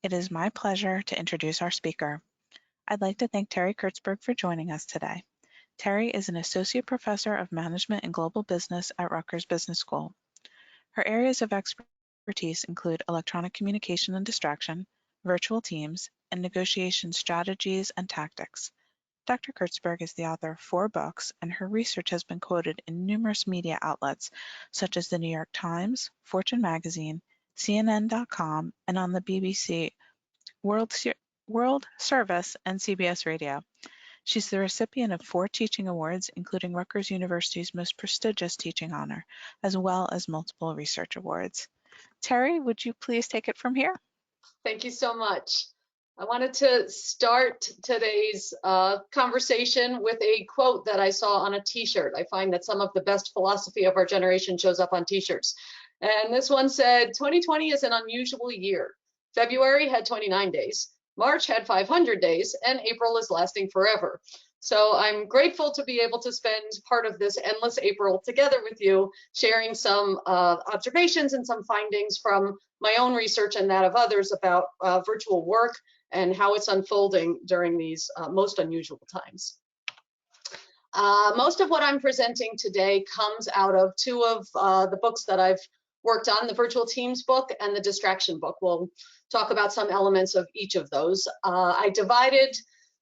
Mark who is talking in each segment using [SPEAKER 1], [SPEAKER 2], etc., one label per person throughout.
[SPEAKER 1] It is my pleasure to introduce our speaker. I'd like to thank Terri Kurtzberg for joining us today. Terri is an Associate Professor of Management and Global Business at Rutgers Business School. Her areas of expertise include electronic communication and distraction, virtual teams, and negotiation strategies and tactics. Dr. Kurtzberg is the author of 4 books, and her research has been quoted in numerous media outlets such as the New York Times, Fortune magazine, CNN.com, and on the BBC World Service and CBS Radio. She's the recipient of 4 teaching awards, including Rutgers University's most prestigious teaching honor, as well as multiple research awards. Terri, would you please take it from here?
[SPEAKER 2] Thank you so much. I wanted to start today's conversation with a quote that I saw on a t-shirt. I find that some of the best philosophy of our generation shows up on t-shirts. And this one said, 2020 is an unusual year. February had 29 days, March had 500 days, and April is lasting forever. So I'm grateful to be able to spend part of this endless April together with you, sharing some observations and some findings from my own research and that of others about virtual work and how it's unfolding during these most unusual times. Most of what I'm presenting today comes out of 2 of the books that I've worked on, the Virtual Teams book and the Distraction book. We'll talk about some elements of each of those. I divided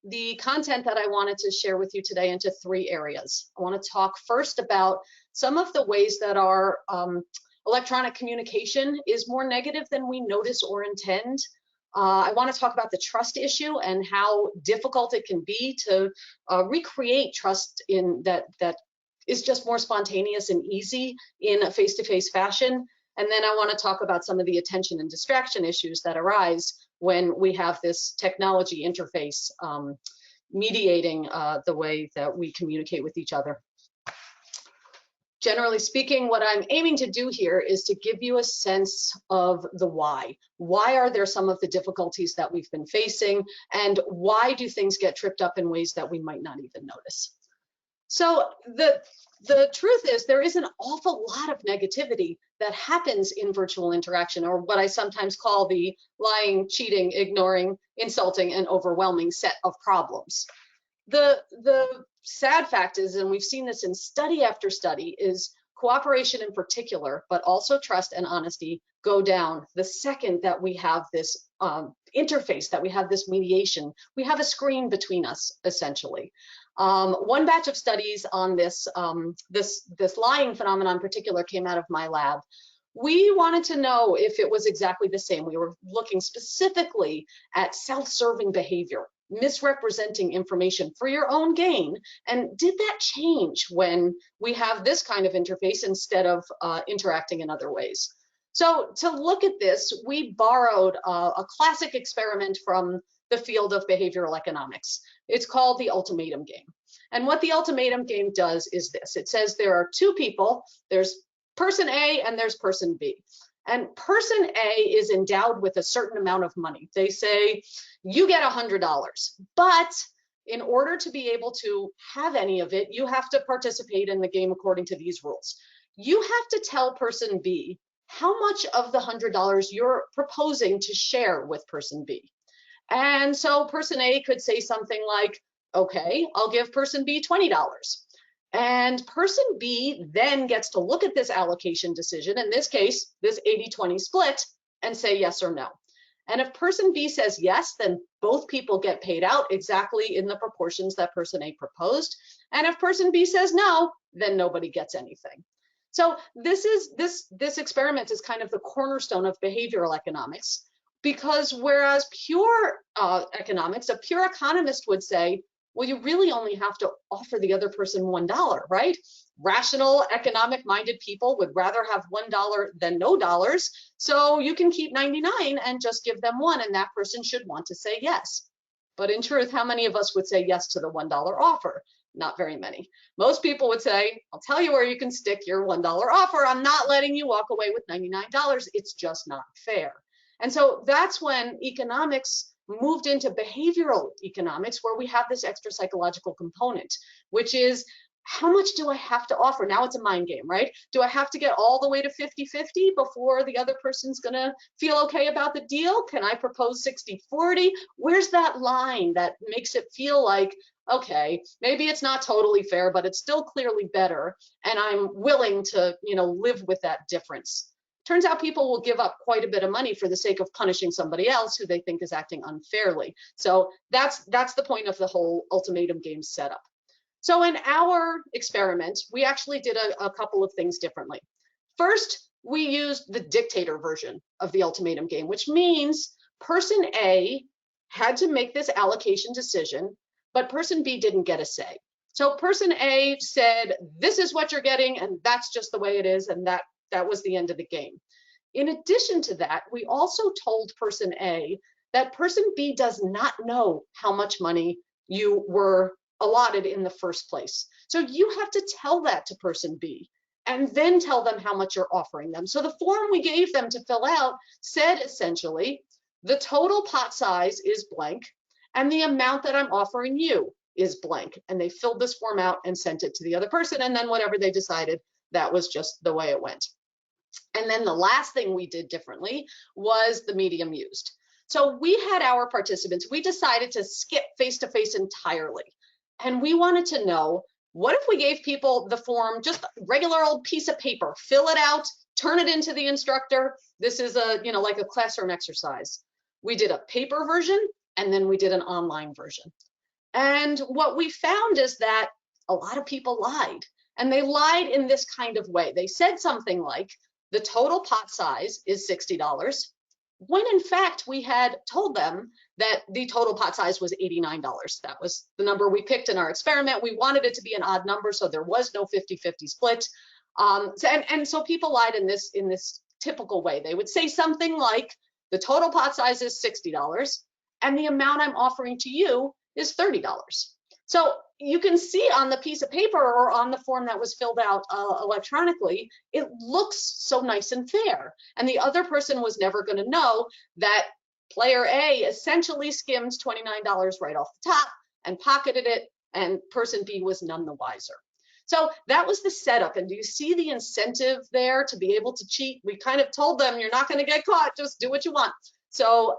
[SPEAKER 2] the content that I wanted to share with you today into 3 areas. I want to talk first about some of the ways that our electronic communication is more negative than we notice or intend. I want to talk about the trust issue and how difficult it can be to recreate trust in that is just more spontaneous and easy in a face-to-face fashion. And then I want to talk about some of the attention and distraction issues that arise when we have this technology interface mediating the way that we communicate with each other. Generally speaking, what I'm aiming to do here is to give you a sense of the why. Why are there some of the difficulties that we've been facing, and why do things get tripped up in ways that we might not even notice? So the truth is there is an awful lot of negativity that happens in virtual interaction, or what I sometimes call the lying, cheating, ignoring, insulting, and overwhelming set of problems. The sad fact is, and we've seen this in study after study, is cooperation in particular, but also trust and honesty go down the second that we have this interface, that we have this mediation. We have a screen between us, essentially. One batch of studies on this lying phenomenon in particular came out of my lab. We wanted to know if it was exactly the same. We were looking specifically at self-serving behavior, misrepresenting information for your own gain. And did that change when we have this kind of interface instead of interacting in other ways? So to look at this, we borrowed a classic experiment from the field of behavioral economics. It's called the Ultimatum Game. And what the Ultimatum Game does is this. It says there are 2 people, there's person A and there's person B. And person A is endowed with a certain amount of money. They say, you get $100, but in order to be able to have any of it, you have to participate in the game according to these rules. You have to tell person B how much of the $100 you're proposing to share with person B. And so person A could say something like, okay, I'll give person B $20. And person B then gets to look at this allocation decision, in this case, this 80-20 split, and say yes or no. And if person B says yes, then both people get paid out exactly in the proportions that person A proposed. And if person B says no, then nobody gets anything. So this experiment is kind of the cornerstone of behavioral economics, because whereas pure economics, a pure economist would say, well, you really only have to offer the other person $1, right? Rational, economic-minded people would rather have $1 than no dollars, so you can keep 99 and just give them 1, and that person should want to say yes. But in truth, how many of us would say yes to the $1 offer? Not very many. Most people would say, I'll tell you where you can stick your $1 offer. I'm not letting you walk away with $99. It's just not fair. And so that's when economics moved into behavioral economics, where we have this extra psychological component, which is how much do I have to offer? Now it's a mind game, right? Do I have to get all the way to 50-50 before the other person's gonna feel okay about the deal? Can I propose 60-40? Where's that line that makes it feel like, okay, maybe it's not totally fair, but it's still clearly better, and I'm willing to, live with that difference. Turns out people will give up quite a bit of money for the sake of punishing somebody else who they think is acting unfairly. So that's the point of the whole ultimatum game setup. So in our experiment, we actually did a couple of things differently. First, we used the dictator version of the ultimatum game, which means person A had to make this allocation decision, but person B didn't get a say. So person A said, this is what you're getting, and that's just the way it is, and that was the end of the game. In addition to that, we also told person A that person B does not know how much money you were allotted in the first place. So you have to tell that to person B and then tell them how much you're offering them. So the form we gave them to fill out said essentially, the total pot size is blank and the amount that I'm offering you is blank. And they filled this form out and sent it to the other person, and then whatever they decided, that was just the way it went. And then the last thing we did differently was the medium used. So we had our participants, we decided to skip face-to-face entirely. And we wanted to know, what if we gave people the form, just a regular old piece of paper, fill it out, turn it into the instructor. This is like a classroom exercise. We did a paper version, and then we did an online version. And what we found is that a lot of people lied, and they lied in this kind of way. They said something like, the total pot size is $60, when in fact we had told them that the total pot size was $89. That was the number we picked in our experiment. We wanted it to be an odd number, so there was no 50-50 split. So people lied in this typical way. They would say something like, the total pot size is $60, and the amount I'm offering to you is $30. So you can see on the piece of paper or on the form that was filled out electronically, it looks so nice and fair. And the other person was never going to know that player A essentially skimmed $29 right off the top and pocketed it, and person B was none the wiser. So that was the setup. And do you see the incentive there to be able to cheat? We kind of told them, you're not going to get caught, just do what you want. So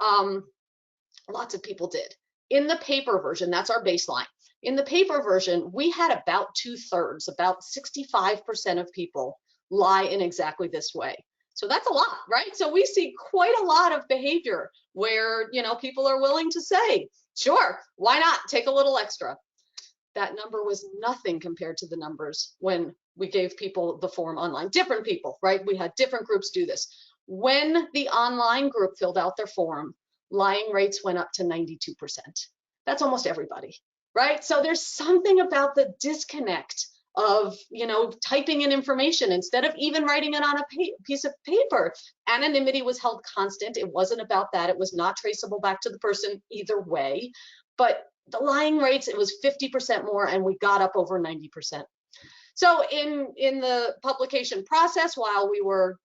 [SPEAKER 2] lots of people did. In the paper version, that's our baseline. In the paper version, we had about 2/3, about 65% of people lie in exactly this way. So that's a lot, right? So we see quite a lot of behavior where, people are willing to say, sure, why not take a little extra? That number was nothing compared to the numbers when we gave people the form online. Different people, right? We had different groups do this. When the online group filled out their form, lying rates went up to 92%. That's almost everybody, right? So there's something about the disconnect of, typing in information instead of even writing it on a piece of paper. Anonymity was held constant. It wasn't about that. It was not traceable back to the person either way. But the lying rates, it was 50% more, and we got up over 90%. So in the publication process, while we were,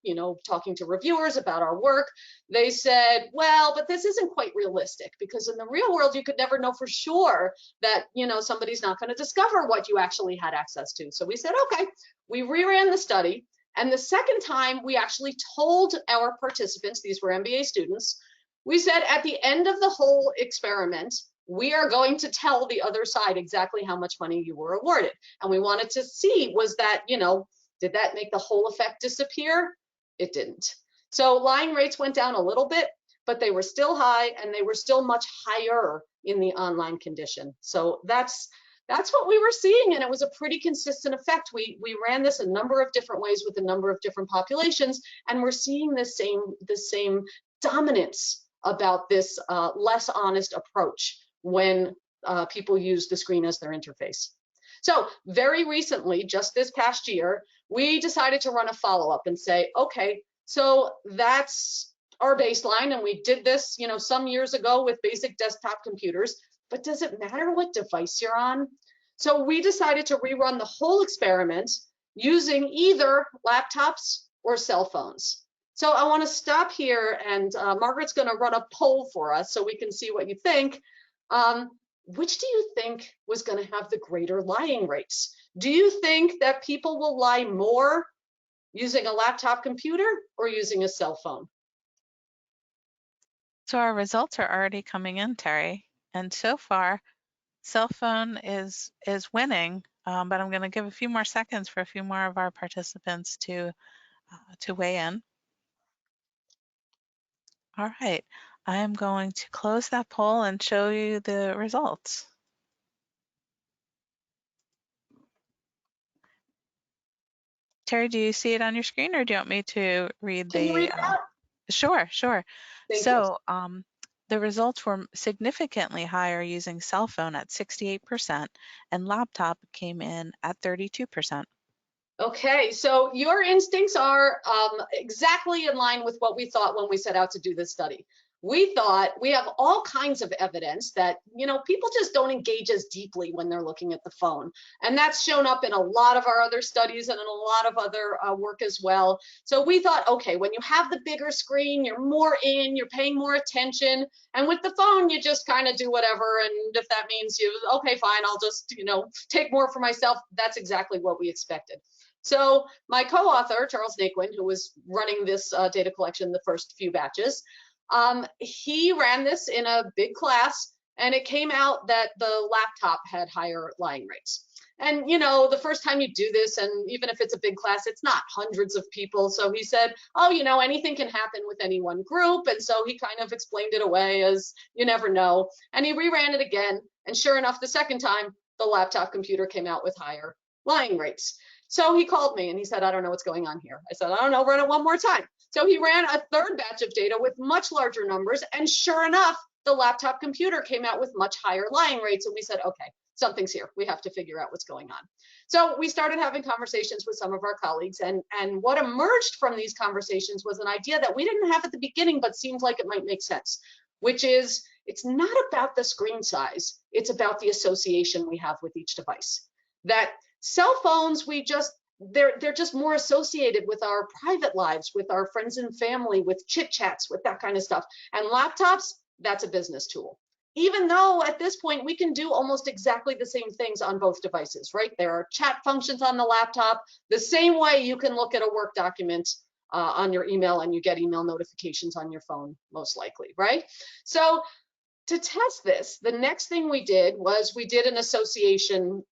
[SPEAKER 2] talking to reviewers about our work, they said, well, but this isn't quite realistic, because in the real world, you could never know for sure that, somebody's not going to discover what you actually had access to. So we said, okay, we reran the study. And the second time, we actually told our participants, these were MBA students, we said at the end of the whole experiment, we are going to tell the other side exactly how much money you were awarded. And we wanted to see, was that, did that make the whole effect disappear? It didn't. So lying rates went down a little bit, but they were still high, and they were still much higher in the online condition. So that's what we were seeing, and it was a pretty consistent effect. We ran this a number of different ways with a number of different populations, and we're seeing the same dominance about this less honest approach when people use the screen as their interface. So very recently, just this past year, we decided to run a follow-up and say, okay, so that's our baseline, and we did this, some years ago with basic desktop computers, but does it matter what device you're on? So we decided to rerun the whole experiment using either laptops or cell phones. So I want to stop here, and Margaret's going to run a poll for us so we can see what you think. which do you think was going to have the greater lying rates? Do you think that people will lie more using a laptop computer or using a cell phone?
[SPEAKER 1] So our results are already coming in, Terri, and so far, cell phone is winning, but I'm going to give a few more seconds for a few more of our participants to weigh in. All right, I am going to close that poll and show you the results. Terri, do you see it on your screen, or do you want me to read
[SPEAKER 2] Can you read
[SPEAKER 1] the?
[SPEAKER 2] it out?
[SPEAKER 1] Sure, sure.
[SPEAKER 2] Thank you.
[SPEAKER 1] So the results were significantly higher using cell phone at 68%, and laptop came in at 32%.
[SPEAKER 2] Okay, so your instincts are exactly in line with what we thought when we set out to do this study. We thought we have all kinds of evidence that, people just don't engage as deeply when they're looking at the phone. And that's shown up in a lot of our other studies and in a lot of other work as well. So we thought, okay, when you have the bigger screen, you're more in, you're paying more attention. And with the phone, you just kind of do whatever. And if that means okay, fine, I'll just, take more for myself. That's exactly what we expected. So my co-author, Charles Naquin, who was running this data collection the first few batches, he ran this in a big class, and it came out that the laptop had higher lying rates. And, the first time you do this, and even if it's a big class, it's not hundreds of people. So he said, oh, anything can happen with any one group. And so he kind of explained it away as you never know. And he reran it again. And sure enough, the second time, the laptop computer came out with higher lying rates. So he called me and he said, I don't know what's going on here. I said, I don't know, run it one more time. So he ran a third batch of data with much larger numbers. And sure enough, the laptop computer came out with much higher lying rates. And we said, okay, something's here. We have to figure out what's going on. So we started having conversations with some of our colleagues. And what emerged from these conversations was an idea that we didn't have at the beginning, but seemed like it might make sense, which is it's not about the screen size. It's about the association we have with each device. That cell phones, they're just more associated with our private lives, with our friends and family, with chit chats, with that kind of stuff. And laptops, that's a business tool. Even though at this point we can do almost exactly the same things on both devices, right? There are chat functions on the laptop, the same way you can look at a work document on your email, and you get email notifications on your phone, most likely, right? So to test this, the next thing we did was we did an association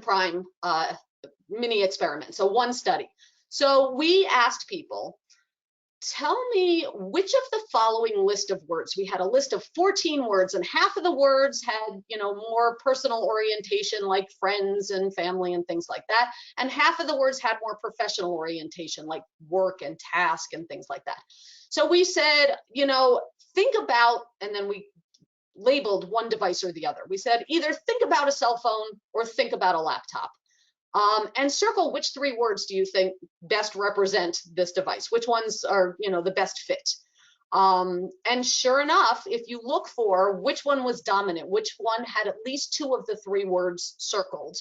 [SPEAKER 2] prime mini experiment, so one study. So we asked people, tell me which of the following list of words. We had a list of 14 words, and half of the words had, more personal orientation, like friends and family and things like that. And half of the words had more professional orientation, like work and task and things like that. So we said, think about, and then we labeled one device or the other. We said either think about a cell phone or think about a laptop. And circle which three words do you think best represent this device? Which ones are, the best fit? And sure enough, if you look for which one was dominant, which one had at least two of the three words circled,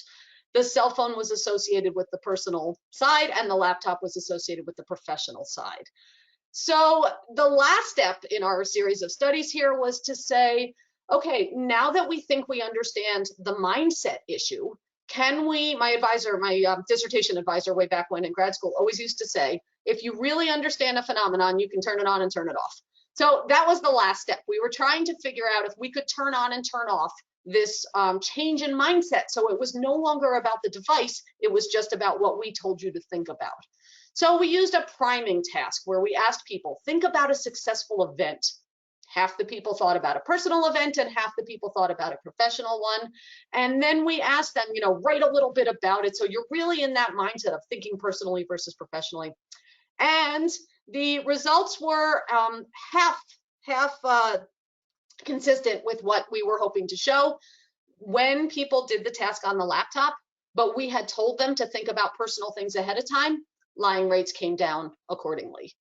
[SPEAKER 2] the cell phone was associated with the personal side and the laptop was associated with the professional side. So the last step in our series of studies here was to say, okay, now that we think we understand the mindset issue, can we, my dissertation advisor way back when in grad school always used to say, if you really understand a phenomenon, you can turn it on and turn it off. So that was the last step. We were trying to figure out if we could turn on and turn off this change in mindset. So it was no longer about the device, it was just about what we told you to think about. So we used a priming task where we asked people, think about a successful event. Half the people thought about a personal event and half the people thought about a professional one. And then we asked them, write a little bit about it. So you're really in that mindset of thinking personally versus professionally. And the results were half consistent with what we were hoping to show when people did the task on the laptop, but we had told them to think about personal things ahead of time. Lying rates came down accordingly.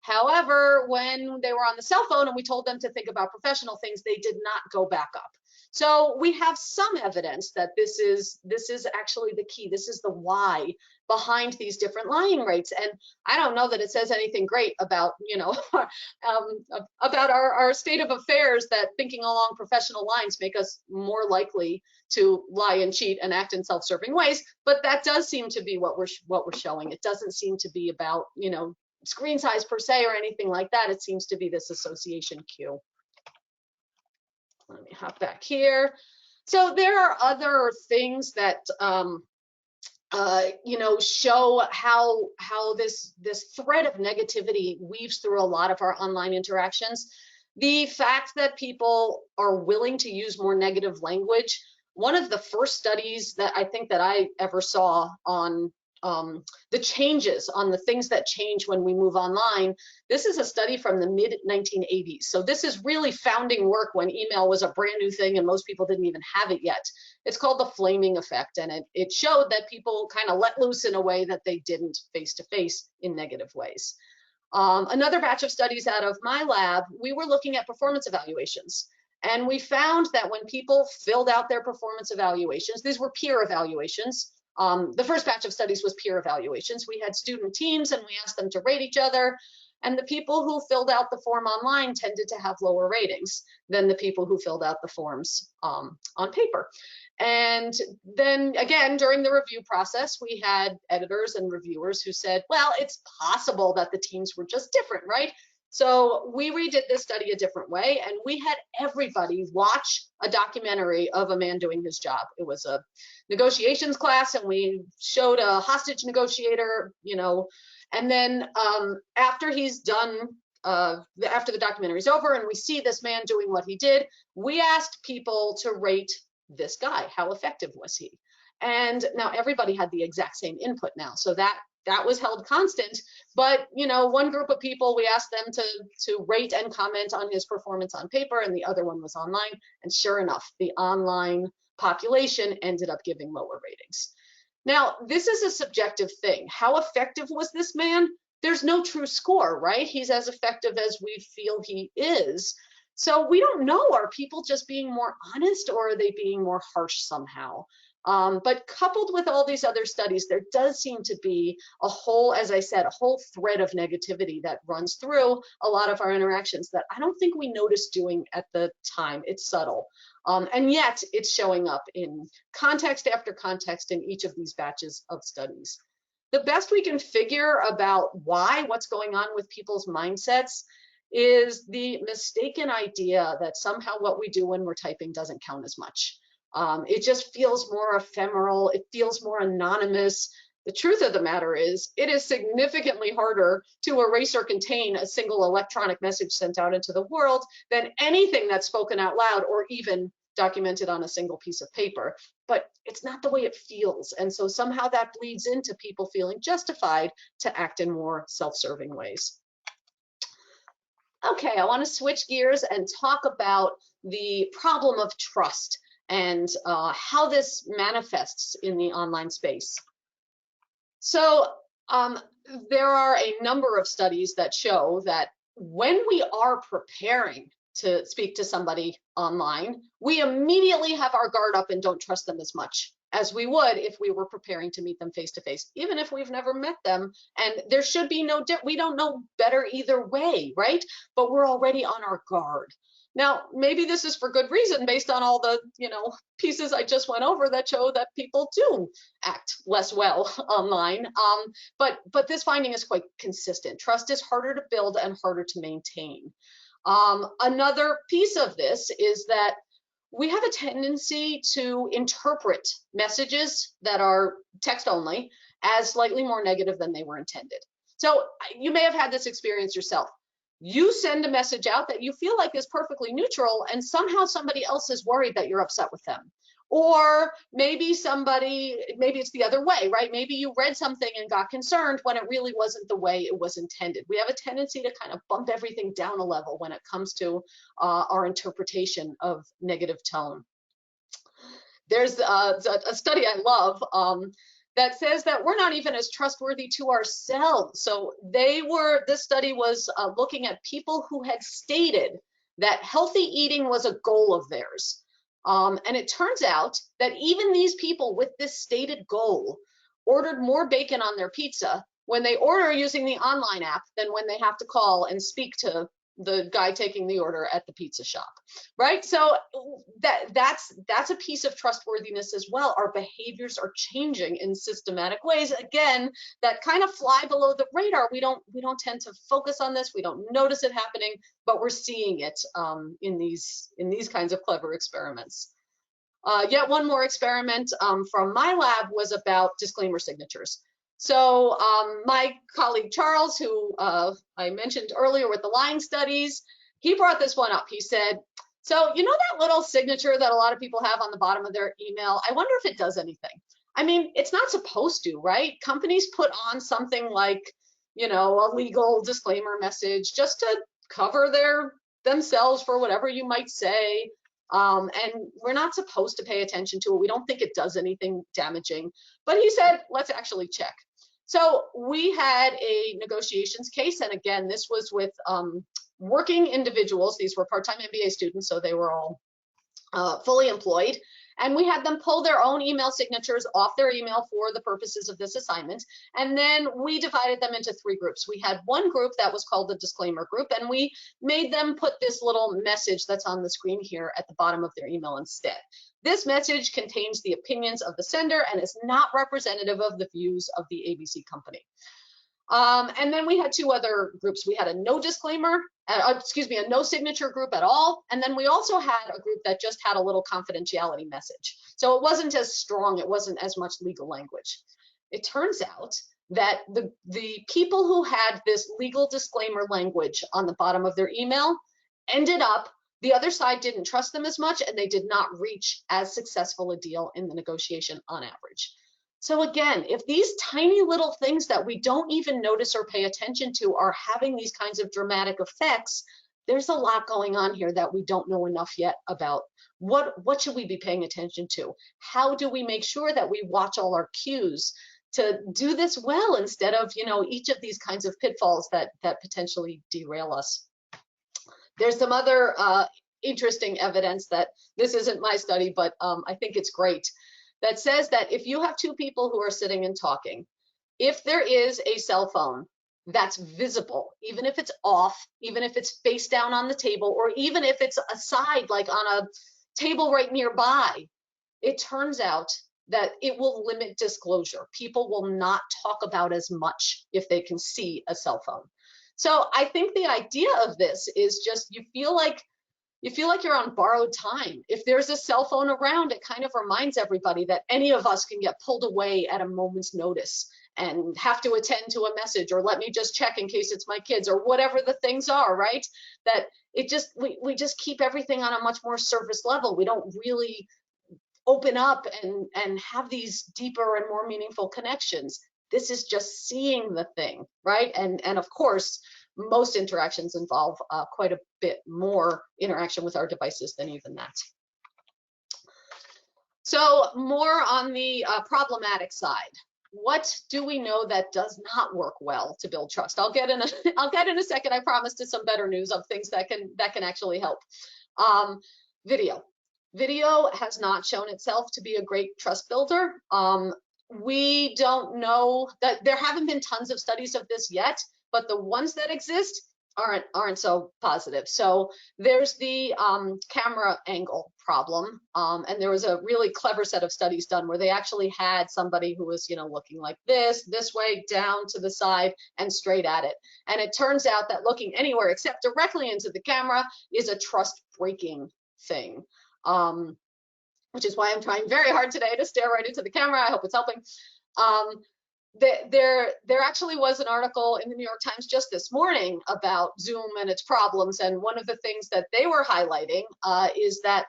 [SPEAKER 2] However, when they were on the cell phone and we told them to think about professional things, they did not go back up. So we have some evidence that this is actually the key. This is the why behind these different lying rates. And I don't know that it says anything great about, about our state of affairs, that thinking along professional lines make us more likely to lie and cheat and act in self-serving ways. But that does seem to be what we're showing. It doesn't seem to be about, screen size per se or anything like that. It seems to be this association cue. Let me hop back here. So there are other things that show how this thread of negativity weaves through a lot of our online interactions. The fact that people are willing to use more negative language. One of the first studies that I think that I ever saw on the changes, on the things that change when we move online. This is a study from the mid-1980s. So this is really founding work when email was a brand new thing and most people didn't even have it yet. It's called the flaming effect, and it showed that people kind of let loose in a way that they didn't face-to-face in negative ways. Another batch of studies out of my lab, we were looking at performance evaluations. And we found that when people filled out their performance evaluations, these were peer evaluations. The first batch of studies was peer evaluations. We had student teams and we asked them to rate each other. And the people who filled out the form online tended to have lower ratings than the people who filled out the forms on paper. And then again, during the review process, we had editors and reviewers who said, well, it's possible that the teams were just different, right? So we redid this study a different way, and we had everybody watch a documentary of a man doing his job. It was a negotiations class, and we showed a hostage negotiator, and then after he's done, after the documentary's over and we see this man doing what he did, we asked people to rate this guy. How effective was he? And now everybody had the exact same input now. So that was held constant, but one group of people, we asked them to rate and comment on his performance on paper, and the other one was online. And sure enough, the online population ended up giving lower ratings. Now, this is a subjective thing. How effective was this man? There's no true score, right? He's as effective as we feel he is. So we don't know, are people just being more honest, or are they being more harsh somehow? But coupled with all these other studies, there does seem to be a whole, as I said, a whole thread of negativity that runs through a lot of our interactions that I don't think we noticed doing at the time. It's subtle. And yet it's showing up in context after context in each of these batches of studies. The best we can figure about what's going on with people's mindsets is the mistaken idea that somehow what we do when we're typing doesn't count as much. It just feels more ephemeral. It feels more anonymous. The truth of the matter is, it is significantly harder to erase or contain a single electronic message sent out into the world than anything that's spoken out loud or even documented on a single piece of paper. But it's not the way it feels. And so somehow that bleeds into people feeling justified to act in more self-serving ways. Okay, I want to switch gears and talk about the problem of trust and how this manifests in the online space. So there are a number of studies that show that when we are preparing to speak to somebody online, we immediately have our guard up and don't trust them as much as we would if we were preparing to meet them face to face, even if we've never met them. And there should be no, we don't know better either way, right? But we're already on our guard. Now, maybe this is for good reason based on all the, pieces I just went over that show that people do act less well online. But this finding is quite consistent. Trust is harder to build and harder to maintain. Another piece of this is that we have a tendency to interpret messages that are text only as slightly more negative than they were intended. So you may have had this experience yourself. You send a message out that you feel like is perfectly neutral, and somehow somebody else is worried that you're upset with them. Or maybe it's the other way, right? Maybe you read something and got concerned when it really wasn't the way it was intended. We have a tendency to kind of bump everything down a level when it comes to our interpretation of negative tone. There's a study I love that says that we're not even as trustworthy to ourselves. So this study was looking at people who had stated that healthy eating was a goal of theirs. And it turns out that even these people with this stated goal ordered more bacon on their pizza when they order using the online app than when they have to call and speak to the guy taking the order at the pizza shop, right? So that's a piece of trustworthiness as well. Our behaviors are changing in systematic ways, again, that kind of fly below the radar. We don't tend to focus on this, we don't notice it happening, but we're seeing it in these kinds of clever experiments. Yet one more experiment from my lab was about disclaimer signatures. So my colleague Charles, who I mentioned earlier with the lying studies, he brought this one up. He said, so you know that little signature that a lot of people have on the bottom of their email? I wonder if it does anything. I mean, it's not supposed to, right? Companies put on something like, you know, a legal disclaimer message just to cover themselves for whatever you might say. And we're not supposed to pay attention to it. We don't think it does anything damaging. But he said, let's actually check. So we had a negotiations case. And again, this was with working individuals. These were part-time MBA students, so they were all fully employed. And we had them pull their own email signatures off their email for the purposes of this assignment. And then we divided them into 3 groups. We had one group that was called the disclaimer group, and we made them put this little message that's on the screen here at the bottom of their email instead. This message contains the opinions of the sender and is not representative of the views of the ABC company. And then we had 2 other groups. We had a no disclaimer, a no signature group at all. And then we also had a group that just had a little confidentiality message. So it wasn't as strong, it wasn't as much legal language. It turns out that the people who had this legal disclaimer language on the bottom of their email ended up, the other side didn't trust them as much, and they did not reach as successful a deal in the negotiation on average. So again, if these tiny little things that we don't even notice or pay attention to are having these kinds of dramatic effects, there's a lot going on here that we don't know enough yet about. What should we be paying attention to? How do we make sure that we watch all our cues to do this well instead of, you know, each of these kinds of pitfalls that potentially derail us? There's some other interesting evidence that this isn't my study, but I think it's great, that says that if you have 2 people who are sitting and talking, if there is a cell phone that's visible, even if it's off, even if it's face down on the table, or even if it's aside, like on a table right nearby, it turns out that it will limit disclosure. People will not talk about as much if they can see a cell phone. So I think the idea of this is just you feel like you're on borrowed time. If there's a cell phone around, it kind of reminds everybody that any of us can get pulled away at a moment's notice and have to attend to a message, or let me just check in case it's my kids, or whatever the things are, right? That it just, we just keep everything on a much more surface level. We don't really open up and have these deeper and more meaningful connections. This is just seeing the thing, right? And of course, most interactions involve quite a bit more interaction with our devices than even that. So more on the problematic side. What do we know that does not work well to build trust? I'll get in a second, I promise, to some better news of things that can actually help. Video has not shown itself to be a great trust builder. We don't know that there haven't been tons of studies of this yet, but the ones that exist aren't so positive. So there's the camera angle problem, and there was a really clever set of studies done where they actually had somebody who was, you know, looking like this way, down to the side, and straight at it. And it turns out that looking anywhere except directly into the camera is a trust-breaking thing, which is why I'm trying very hard today to stare right into the camera. I hope it's helping. There actually was an article in the New York Times just this morning about Zoom and its problems, and one of the things that they were highlighting is that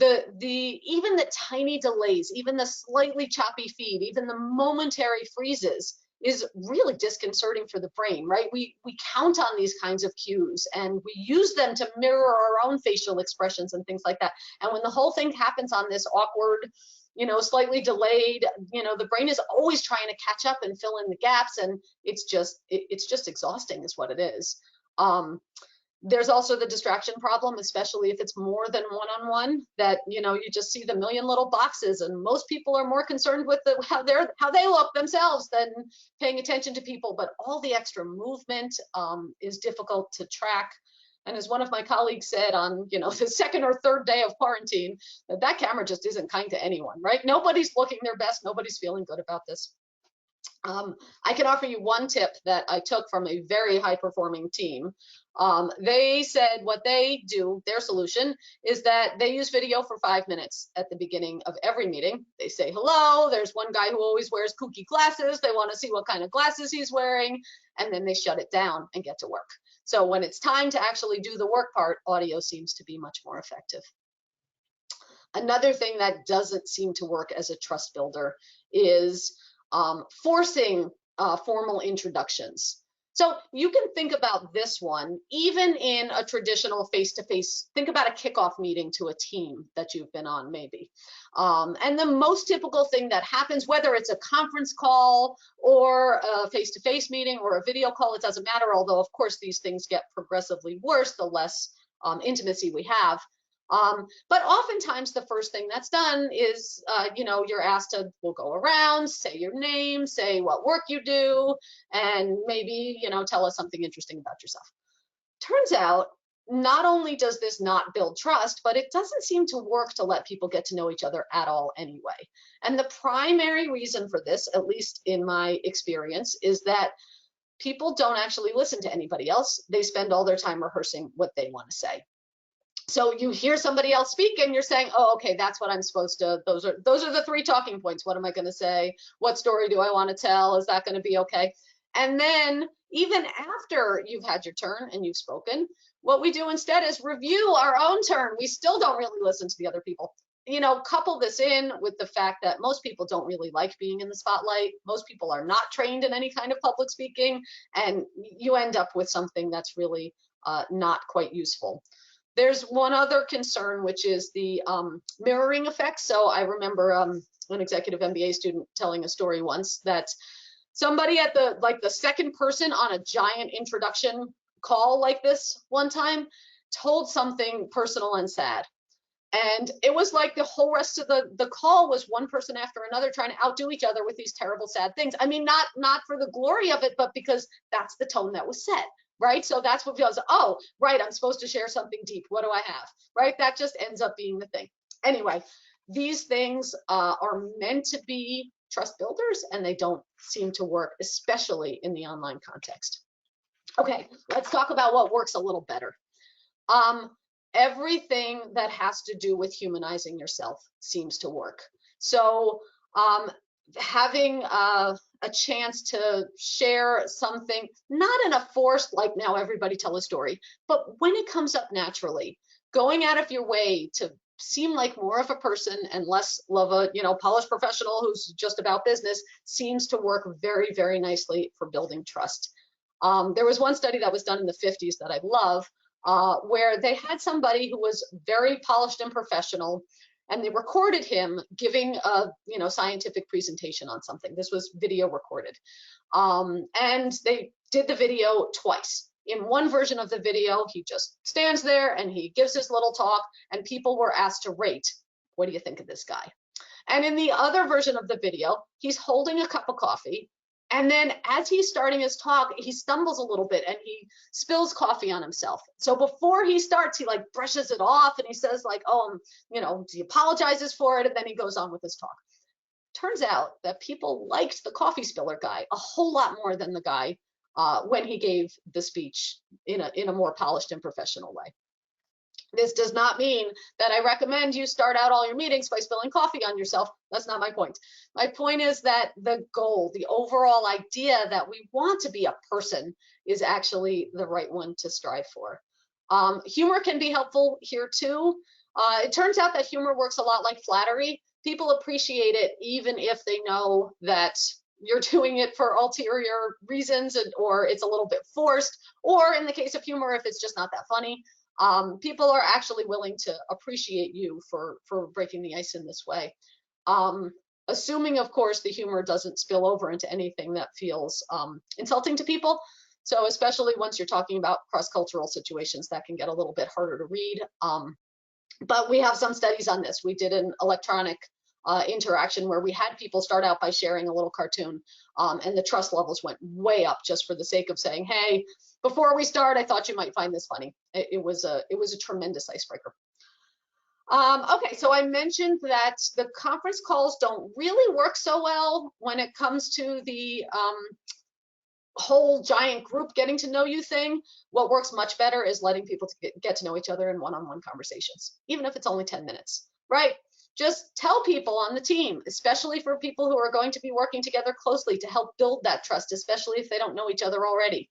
[SPEAKER 2] even the tiny delays, even the slightly choppy feed, even the momentary freezes is really disconcerting for the brain, right? We count on these kinds of cues and we use them to mirror our own facial expressions and things like that. And when the whole thing happens on this awkward, slightly delayed. The brain is always trying to catch up and fill in the gaps, and it's just exhausting is what it is. There's also the distraction problem, especially if it's more than one-on-one, that you just see the million little boxes, and most people are more concerned with how they look themselves than paying attention to people. But all the extra movement is difficult to track. And as one of my colleagues said on the second or third day of quarantine, that camera just isn't kind to anyone, right? Nobody's looking their best. Nobody's feeling good about this. I can offer you one tip that I took from a very high-performing team. They said what they do, their solution, is that they use video for 5 minutes at the beginning of every meeting. They say hello. There's one guy who always wears kooky glasses. They want to see what kind of glasses he's wearing, and then they shut it down and get to work. So when it's time to actually do the work part, audio seems to be much more effective. Another thing that doesn't seem to work as a trust builder is forcing formal introductions. So you can think about this one, even in a traditional face-to-face, think about a kickoff meeting to a team that you've been on maybe. And the most typical thing that happens, whether it's a conference call or a face-to-face meeting or a video call, it doesn't matter, although of course these things get progressively worse the less intimacy we have. But oftentimes the first thing that's done is, you're asked to, we'll go around, say your name, say what work you do, and maybe, tell us something interesting about yourself. Turns out, not only does this not build trust, but it doesn't seem to work to let people get to know each other at all anyway. And the primary reason for this, at least in my experience, is that people don't actually listen to anybody else. They spend all their time rehearsing what they want to say. So you hear somebody else speak and you're saying, oh, okay, that's what I'm supposed to, those are the 3 talking points. What am I going to say? What story do I want to tell? Is that going to be okay? And then even after you've had your turn and you've spoken, what we do instead is review our own turn. We still don't really listen to the other people. Couple this in with the fact that most people don't really like being in the spotlight. Most people are not trained in any kind of public speaking, and you end up with something that's really not quite useful. There's one other concern, which is the mirroring effect. So I remember an executive MBA student telling a story once that somebody at the second person on a giant introduction call like this one time told something personal and sad. And it was like the whole rest of the call was one person after another trying to outdo each other with these terrible, sad things. I mean, not for the glory of it, but because that's the tone that was set. Right? So that's what feels, oh, right, I'm supposed to share something deep. What do I have? Right? That just ends up being the thing. Anyway, these things are meant to be trust builders, and they don't seem to work, especially in the online context. Okay, let's talk about what works a little better. Everything that has to do with humanizing yourself seems to work. So having a chance to share something, not in a forced, like now everybody tell a story, but when it comes up naturally, going out of your way to seem like more of a person and less of a polished professional who's just about business seems to work very, very nicely for building trust. There was one study that was done in the 50s that I love, where they had somebody who was very polished and professional, and they recorded him giving a scientific presentation on something. This was video recorded. And they did the video twice. In one version of the video, he just stands there and he gives his little talk, and people were asked to rate, what do you think of this guy? And in the other version of the video, he's holding a cup of coffee, and then as he's starting his talk, he stumbles a little bit and he spills coffee on himself. So before he starts, he like brushes it off and he says like, oh, he apologizes for it, and then he goes on with his talk. Turns out that people liked the coffee spiller guy a whole lot more than the guy when he gave the speech in a more polished and professional way. This does not mean that I recommend you start out all your meetings by spilling coffee on yourself. That's not my point. My point is that the goal, the overall idea that we want to be a person is actually the right one to strive for. Humor can be helpful here too. It turns out that humor works a lot like flattery. People appreciate it even if they know that you're doing it for ulterior reasons, or it's a little bit forced, or in the case of humor, if it's just not that funny. People are actually willing to appreciate you for breaking the ice in this way. assuming, of course, the humor doesn't spill over into anything that feels insulting to people. So especially once you're talking about cross-cultural situations, that can get a little bit harder to read. But we have some studies on this. We did an electronic interaction where we had people start out by sharing a little cartoon, and the trust levels went way up just for the sake of saying, hey, before we start, I thought you might find this funny. It was a tremendous icebreaker. Okay, so I mentioned that the conference calls don't really work so well when it comes to the whole giant group getting to know you thing. What works much better is letting people get to know each other in one-on-one conversations, even if it's only 10 minutes, right? Just tell people on the team, especially for people who are going to be working together closely, to help build that trust, especially if they don't know each other already.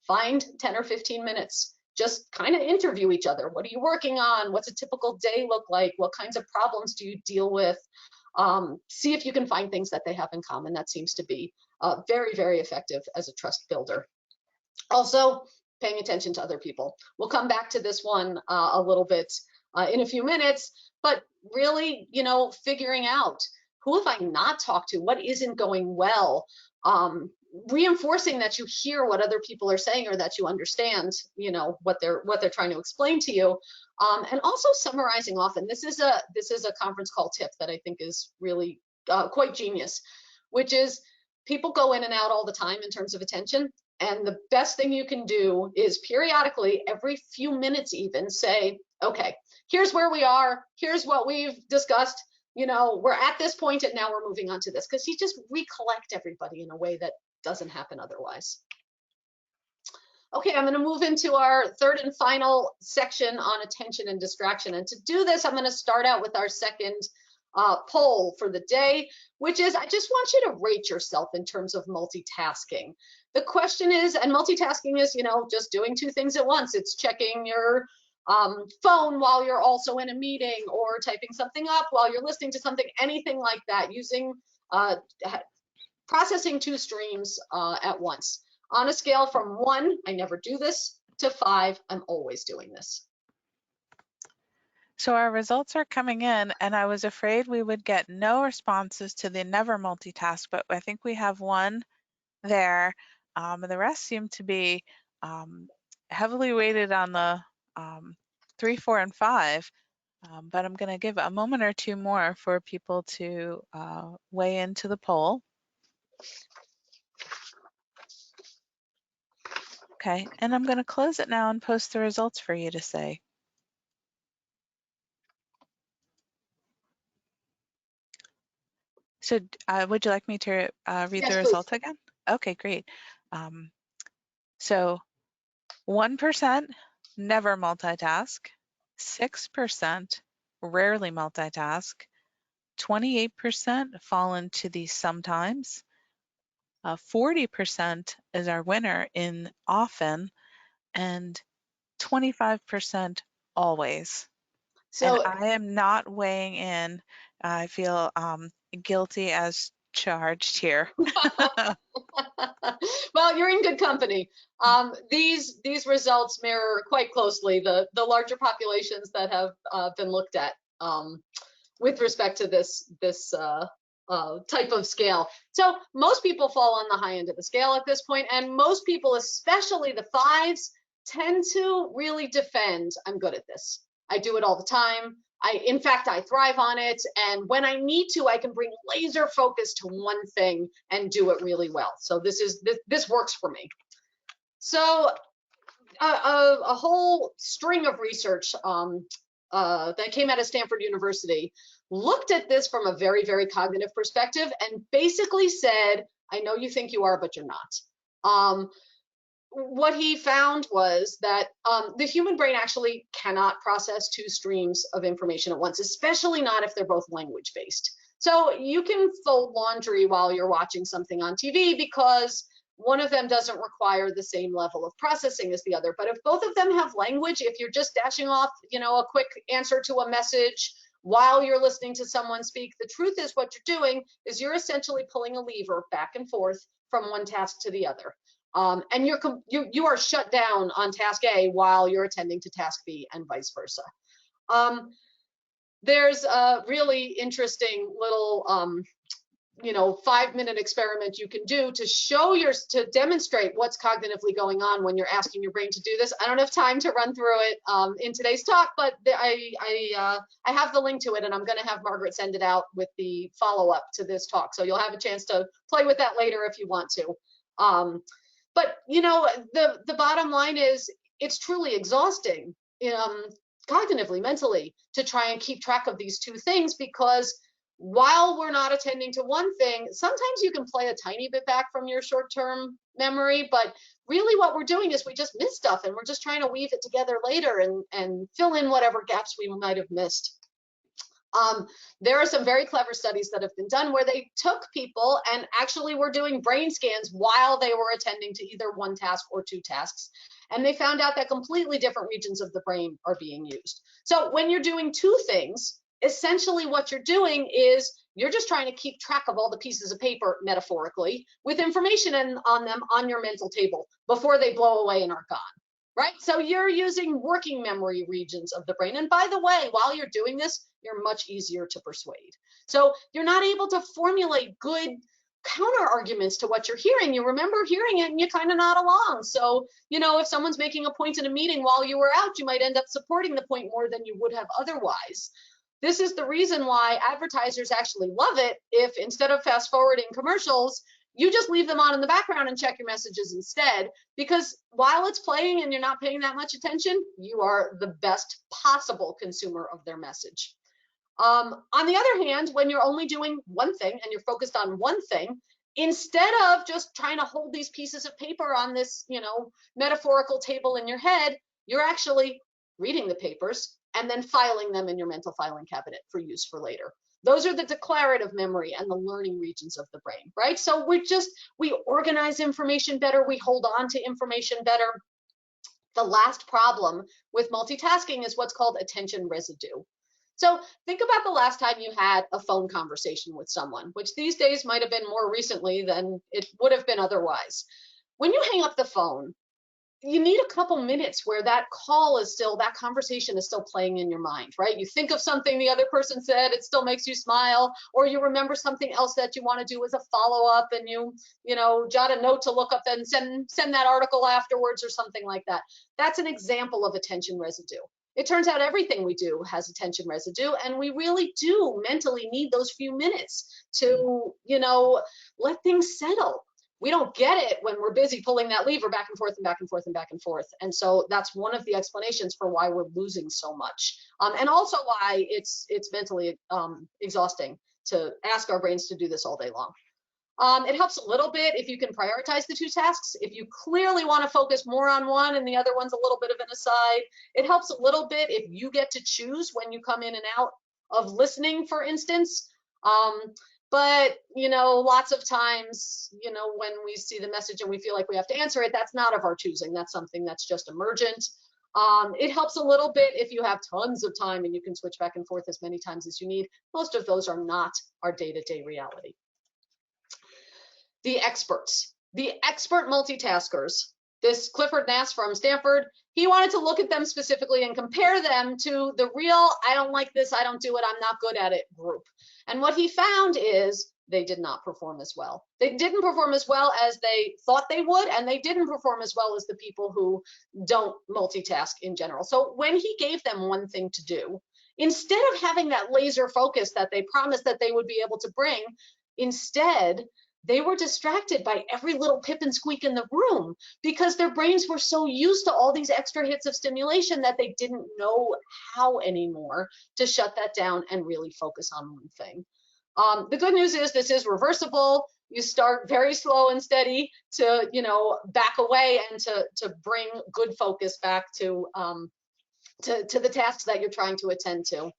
[SPEAKER 2] Find 10 or 15 minutes. Just kind of interview each other. What are you working on? What's a typical day look like? What kinds of problems do you deal with? See if you can find things that they have in common. That seems to be very, very effective as a trust builder. Also, paying attention to other people. We'll come back to this one a little bit in a few minutes, but really, you know, figuring out who have I not talked to, what isn't going well, reinforcing that you hear what other people are saying or that you understand, you know, what they're trying to explain to you, and also summarizing often. This is a conference call tip that I think is really quite genius, which is people go in and out all the time in terms of attention, and the best thing you can do is periodically, every few minutes even, say, okay, here's where we are, here's what we've discussed, you know, we're at this point and now we're moving on to this, because you just recollect everybody in a way that doesn't happen otherwise. Okay, I'm going to move into our third and final section on attention and distraction. And to do this, I'm going to start out with our second poll for the day, which is, I just want you to rate yourself in terms of multitasking. The question is, and multitasking is, you know, just doing two things at once. It's checking your phone while you're also in a meeting, or typing something up while you're listening to something, anything like that, using processing two streams at once. On a scale from 1, I never do this, to 5, I'm always doing this.
[SPEAKER 1] So our results are coming in, and I was afraid we would get no responses to the never multitask, but I think we have one there. And the rest seem to be heavily weighted on the 3, 4, and 5. But I'm going to give a moment or two more for people to weigh into the poll. Okay, and I'm going to close it now and post the results for you to see. So would you like me to read the results again? Okay, great. So 1% never multitask, 6% rarely multitask, 28% fall into the sometimes, 40% is our winner in often, and 25% always. So, and I am not weighing in. I feel guilty as charged here.
[SPEAKER 2] Well, you're in good company. These results mirror quite closely the larger populations that have been looked at with respect to this type of scale. So most people fall on the high end of the scale at this point, and most people, especially the 5s, tend to really defend, I'm good at this. I do it all the time. In fact, I thrive on it. And when I need to, I can bring laser focus to one thing and do it really well. So this works for me. So a whole string of research that came out of Stanford University looked at this from a very, very cognitive perspective and basically said, I know you think you are, but you're not. What he found was that the human brain actually cannot process two streams of information at once, especially not if they're both language-based. So you can fold laundry while you're watching something on TV because one of them doesn't require the same level of processing as the other. But if both of them have language, if you're just dashing off, you know, a quick answer to a message while you're listening to someone speak, the truth is what you're doing is you're essentially pulling a lever back and forth from one task to the other. And you are shut down on task A while you're attending to task B, and vice versa. There's a really interesting little 5-minute experiment you can do to to demonstrate what's cognitively going on when you're asking your brain to do this. I don't have time to run through it in today's talk, but I have the link to it, and I'm going to have Margaret send it out with the follow-up to this talk. So you'll have a chance to play with that later if you want to. But the bottom line is it's truly exhausting cognitively, mentally, to try and keep track of these two things, because while we're not attending to one thing, sometimes you can play a tiny bit back from your short-term memory, but really what we're doing is we just miss stuff, and we're just trying to weave it together later and fill in whatever gaps we might have missed. There are some very clever studies that have been done where they took people and actually were doing brain scans while they were attending to either one task or two tasks. And they found out that completely different regions of the brain are being used. So when you're doing two things, essentially what you're doing is you're just trying to keep track of all the pieces of paper, metaphorically, with information on them on your mental table before they blow away and are gone. Right? So you're using working memory regions of the brain. And by the way, while you're doing this, you're much easier to persuade. So you're not able to formulate good counter arguments to what you're hearing. You remember hearing it and you kind of nod along. So, if someone's making a point in a meeting while you were out, you might end up supporting the point more than you would have otherwise. This is the reason why advertisers actually love it if, instead of fast forwarding commercials, you just leave them on in the background and check your messages instead, because while it's playing and you're not paying that much attention, you are the best possible consumer of their message. On the other hand, when you're only doing one thing and you're focused on one thing, instead of just trying to hold these pieces of paper on this, metaphorical table in your head, you're actually reading the papers and then filing them in your mental filing cabinet for use for later. Those are the declarative memory and the learning regions of the brain, right? So we organize information better, we hold on to information better. The last problem with multitasking is what's called attention residue. So think about the last time you had a phone conversation with someone, which these days might have been more recently than it would have been otherwise. When you hang up the phone, you need a couple minutes where that conversation is still playing in your mind, right? You think of something the other person said, it still makes you smile, or you remember something else that you want to do as a follow-up, and you jot a note to look up and send that article afterwards or something like that. That's an example of attention residue. It turns out everything we do has attention residue, and we really do mentally need those few minutes to, let things settle. We don't get it when we're busy pulling that lever back and forth and back and forth and back and forth. And so that's one of the explanations for why we're losing so much. And also why it's mentally exhausting to ask our brains to do this all day long. It helps a little bit if you can prioritize the two tasks. If you clearly want to focus more on one and the other one's a little bit of an aside, it helps a little bit if you get to choose when you come in and out of listening, for instance. But, lots of times, when we see the message and we feel like we have to answer it, that's not of our choosing. That's something that's just emergent. It helps a little bit if you have tons of time and you can switch back and forth as many times as you need. Most of those are not our day-to-day reality. The experts, the expert multitaskers, this Clifford Nass from Stanford, he wanted to look at them specifically and compare them to the real, I don't like this, I don't do it, I'm not good at it group. And what he found is they did not perform as well. They didn't perform as well as they thought they would, and they didn't perform as well as the people who don't multitask in general. So when he gave them one thing to do, instead of having that laser focus that they promised that they would be able to bring, instead, they were distracted by every little pip and squeak in the room because their brains were so used to all these extra hits of stimulation that they didn't know how anymore to shut that down and really focus on one thing. The good news is this is reversible. You start very slow and steady to, back away and to bring good focus back to the tasks that you're trying to attend to.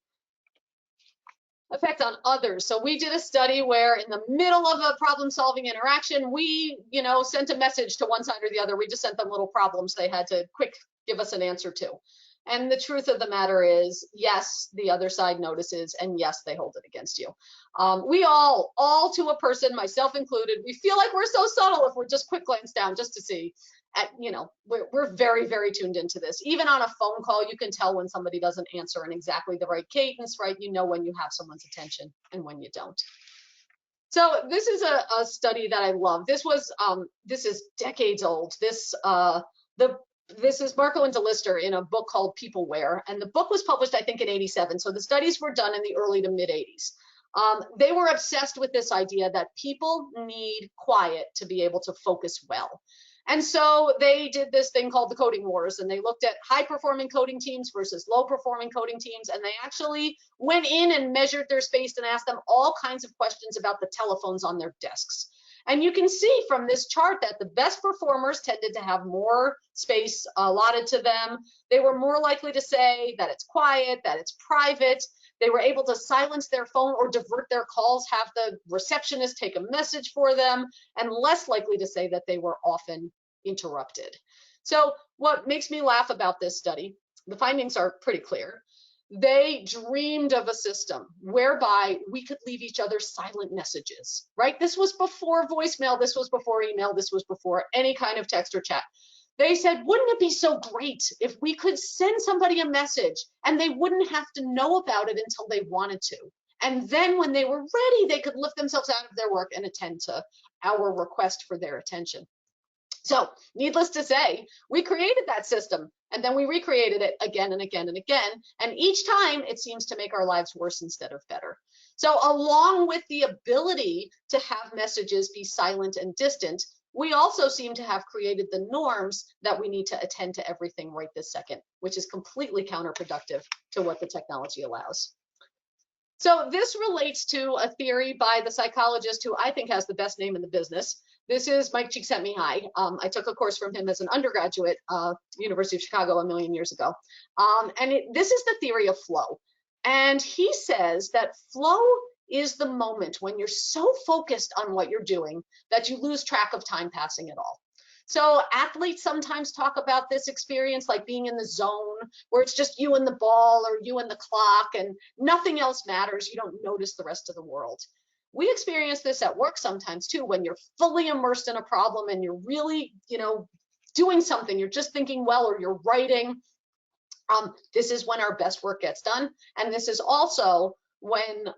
[SPEAKER 2] Effect on others. So we did a study where in the middle of a problem-solving interaction, we, sent a message to one side or the other. We just sent them little problems they had to quick give us an answer to. And the truth of the matter is, yes, the other side notices, and yes, they hold it against you. We all to a person, myself included, we feel like we're so subtle if we're just quick glance down just to see. We're very, very tuned into this. Even on a phone call, you can tell when somebody doesn't answer in exactly the right cadence, right? You know when you have someone's attention and when you don't. So this is a study that I love. This is decades old. This is Marco and DeLister in a book called Peopleware, and the book was published, I think, in '87. So the studies were done in the early to mid '80s. They were obsessed with this idea that people need quiet to be able to focus well. And so they did this thing called the coding wars, and they looked at high performing coding teams versus low performing coding teams. And they actually went in and measured their space and asked them all kinds of questions about the telephones on their desks. And you can see from this chart that the best performers tended to have more space allotted to them. They were more likely to say that it's quiet, that it's private. They were able to silence their phone or divert their calls, have the receptionist take a message for them, and less likely to say that they were often interrupted. So what makes me laugh about this study, the findings are pretty clear. They dreamed of a system whereby we could leave each other silent messages, right? This was before voicemail, this was before email, this was before any kind of text or chat. They said, wouldn't it be so great if we could send somebody a message and they wouldn't have to know about it until they wanted to? And then when they were ready, they could lift themselves out of their work and attend to our request for their attention. So needless to say, we created that system and then we recreated it again and again and again. And each time it seems to make our lives worse instead of better. So along with the ability to have messages be silent and distant, we also seem to have created the norms that we need to attend to everything right this second, which is completely counterproductive to what the technology allows. So this relates to a theory by the psychologist who I think has the best name in the business. This is Mike Csikszentmihalyi. I took a course from him as an undergraduate at University of Chicago a million years ago. This is the theory of flow. And he says that flow is the moment when you're so focused on what you're doing that you lose track of time passing at all. So athletes sometimes talk about this experience like being in the zone where it's just you and the ball or you and the clock and nothing else matters. You don't notice the rest of the world. We experience this at work sometimes too, when you're fully immersed in a problem and you're really, doing something, you're just thinking well, or you're writing. This is when our best work gets done. And this is also when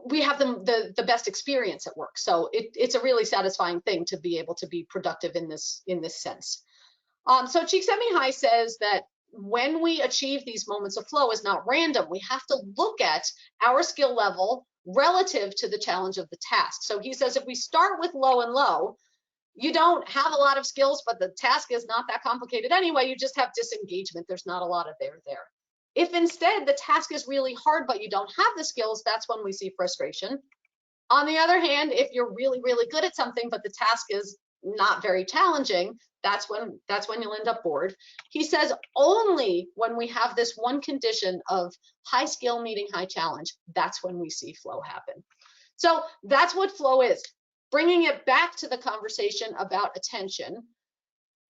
[SPEAKER 2] we have the best experience at work. So it's a really satisfying thing to be able to be productive in this sense. So Csikszentmihalyi says that when we achieve these moments of flow is not random. We have to look at our skill level relative to the challenge of the task. So he says if we start with low and low, you don't have a lot of skills, but the task is not that complicated anyway. You just have disengagement. There's not a lot of there. If instead the task is really hard, but you don't have the skills, that's when we see frustration. On the other hand, if you're really, really good at something, but the task is not very challenging, that's when you'll end up bored. He says only when we have this one condition of high skill meeting high challenge, that's when we see flow happen. So that's what flow is. Bringing it back to the conversation about attention,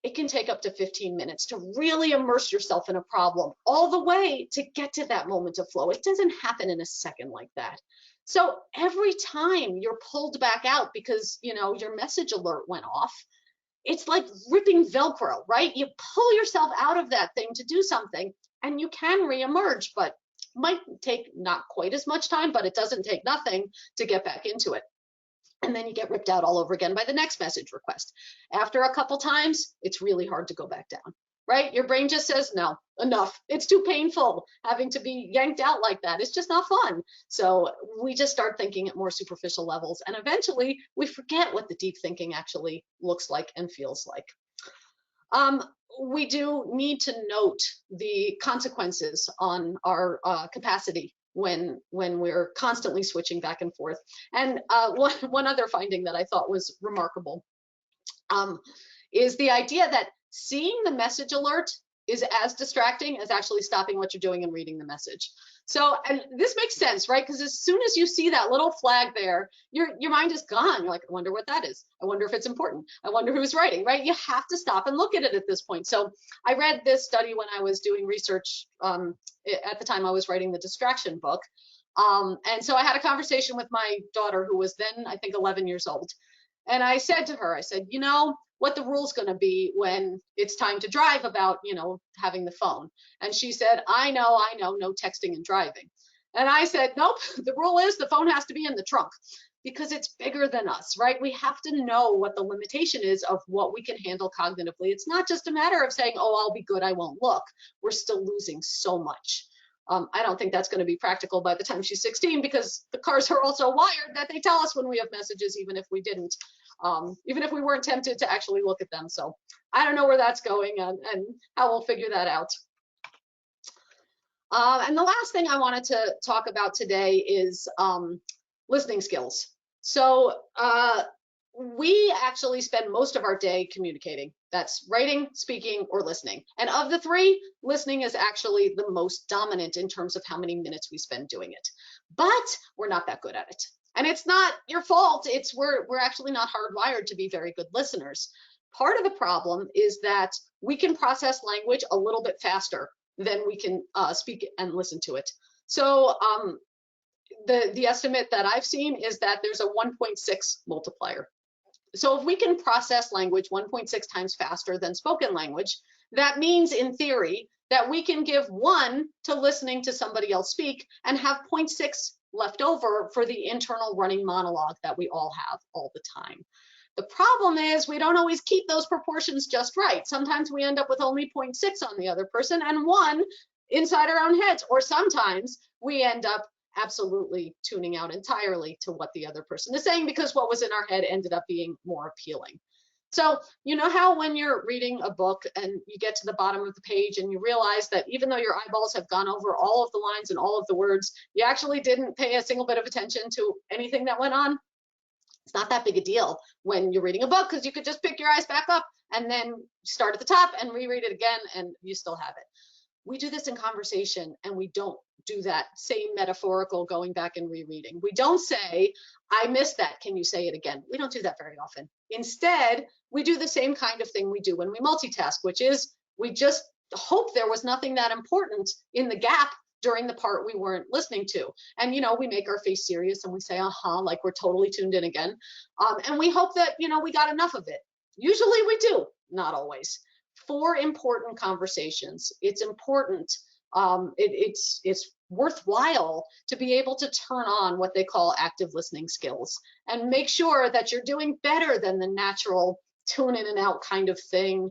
[SPEAKER 2] it can take up to 15 minutes to really immerse yourself in a problem all the way to get to that moment of flow. It doesn't happen in a second like that. So every time you're pulled back out because your message alert went off, it's like ripping Velcro, right? You pull yourself out of that thing to do something and you can reemerge, but might take not quite as much time, but it doesn't take nothing to get back into it. And then you get ripped out all over again by the next message request. After a couple times, it's really hard to go back down, right? Your brain just says, no, enough. It's too painful having to be yanked out like that. It's just not fun. So we just start thinking at more superficial levels. And eventually we forget what the deep thinking actually looks like and feels like. We do need to note the consequences on our capacity when we're constantly switching back and forth. And one other finding that I thought was remarkable is the idea that seeing the message alert is as distracting as actually stopping what you're doing and reading the message. So, and this makes sense, right? Because as soon as you see that little flag there, your mind is gone. You're like, I wonder what that is. I wonder if it's important. I wonder who's writing, right? You have to stop and look at it at this point. So I read this study when I was doing research at the time I was writing the distraction book. And so I had a conversation with my daughter, who was then, I think, 11 years old. And I said to her, I said, you know what the rule's going to be when it's time to drive about, you know, having the phone? And she said, I know, no texting and driving. And I said, nope, the rule is the phone has to be in the trunk, because it's bigger than us, right? We have to know what the limitation is of what we can handle cognitively. It's not just a matter of saying, oh, I'll be good, I won't look. We're still losing so much. I don't think that's going to be practical by the time she's 16, because the cars are also wired that they tell us when we have messages, even if we didn't, even if we weren't tempted to actually look at them. So I don't know where that's going and how we'll figure that out. And the last thing I wanted to talk about today is listening skills. So we actually spend most of our day communicating. That's writing, speaking, or listening. And of the three, listening is actually the most dominant in terms of how many minutes we spend doing it. But we're not that good at it. And it's not your fault. It's we're actually not hardwired to be very good listeners. Part of the problem is that we can process language a little bit faster than we can speak and listen to it. So the estimate that I've seen is that there's a 1.6 multiplier. So if we can process language 1.6 times faster than spoken language, that means in theory that we can give 1 to listening to somebody else speak and have 0.6 left over for the internal running monologue that we all have all the time. The problem is we don't always keep those proportions just right. Sometimes we end up with only 0.6 on the other person and 1 inside our own heads, or sometimes we end up absolutely tuning out entirely to what the other person is saying, because what was in our head ended up being more appealing. So you know how when you're reading a book and you get to the bottom of the page and you realize that even though your eyeballs have gone over all of the lines and all of the words, you actually didn't pay a single bit of attention to anything that went on? It's not that big a deal when you're reading a book, because you could just pick your eyes back up and then start at the top and reread it again and you still have it. We do this in conversation and we don't do that same metaphorical going back and rereading. We don't say, I missed that, can you say it again? We don't do that very often. Instead, we do the same kind of thing we do when we multitask, which is we just hope there was nothing that important in the gap during the part we weren't listening to. And, you know, we make our face serious and we say, like we're totally tuned in again. And we hope that, you know, we got enough of it. Usually we do, not always. For important conversations, it's important, it's worthwhile to be able to turn on what they call active listening skills and make sure that you're doing better than the natural tune in and out kind of thing.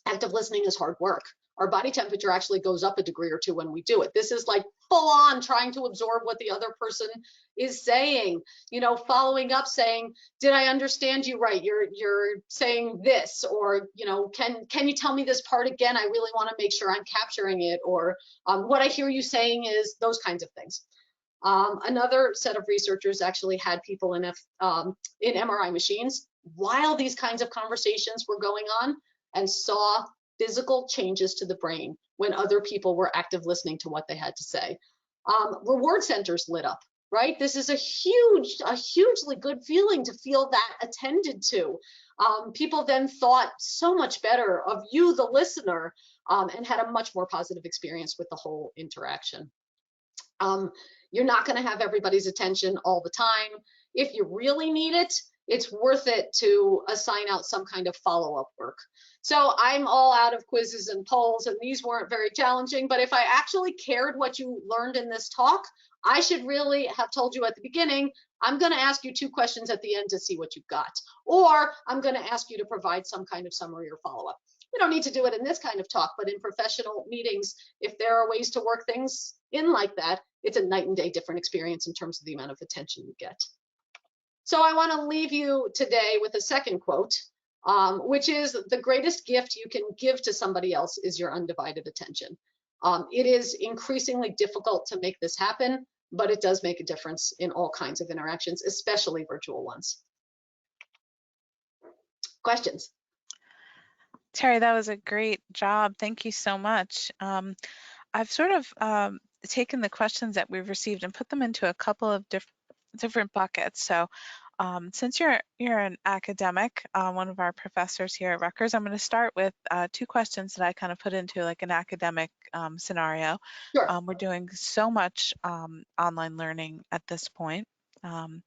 [SPEAKER 2] Active listening is hard work. Our body temperature actually goes up a degree or two when we do it. This is like full on trying to absorb what the other person is saying, you know, following up saying, did I understand you right? You're saying this, or, you know, can you tell me this part again? I really want to make sure I'm capturing it, or what I hear you saying is, those kinds of things. Another set of researchers actually had people in MRI machines while these kinds of conversations were going on and saw physical changes to the brain when other people were active listening to what they had to say. Reward centers lit up, right? This is a hugely good feeling to feel that attended to. People then thought so much better of you, the listener, and had a much more positive experience with the whole interaction. You're not going to have everybody's attention all the time. If you really need it, it's worth it to assign out some kind of follow-up work. So I'm all out of quizzes and polls, and these weren't very challenging, but if I actually cared what you learned in this talk, I should really have told you at the beginning, I'm going to ask you 2 questions at the end to see what you've got, or I'm going to ask you to provide some kind of summary or follow-up. We don't need to do it in this kind of talk, but in professional meetings, if there are ways to work things in like that, it's a night and day different experience in terms of the amount of attention you get. So I want to leave you today with a second quote, which is, the greatest gift you can give to somebody else is your undivided attention. It is increasingly difficult to make this happen, but it does make a difference in all kinds of interactions, especially virtual ones. Questions?
[SPEAKER 1] Terri, that was a great job. Thank you so much. I've sort of taken the questions that we've received and put them into a couple of different buckets. So since you're an academic, one of our professors here at Rutgers, I'm going to start with two questions that I kind of put into like an academic scenario.
[SPEAKER 2] Sure.
[SPEAKER 1] We're doing so much online learning at this point. Um,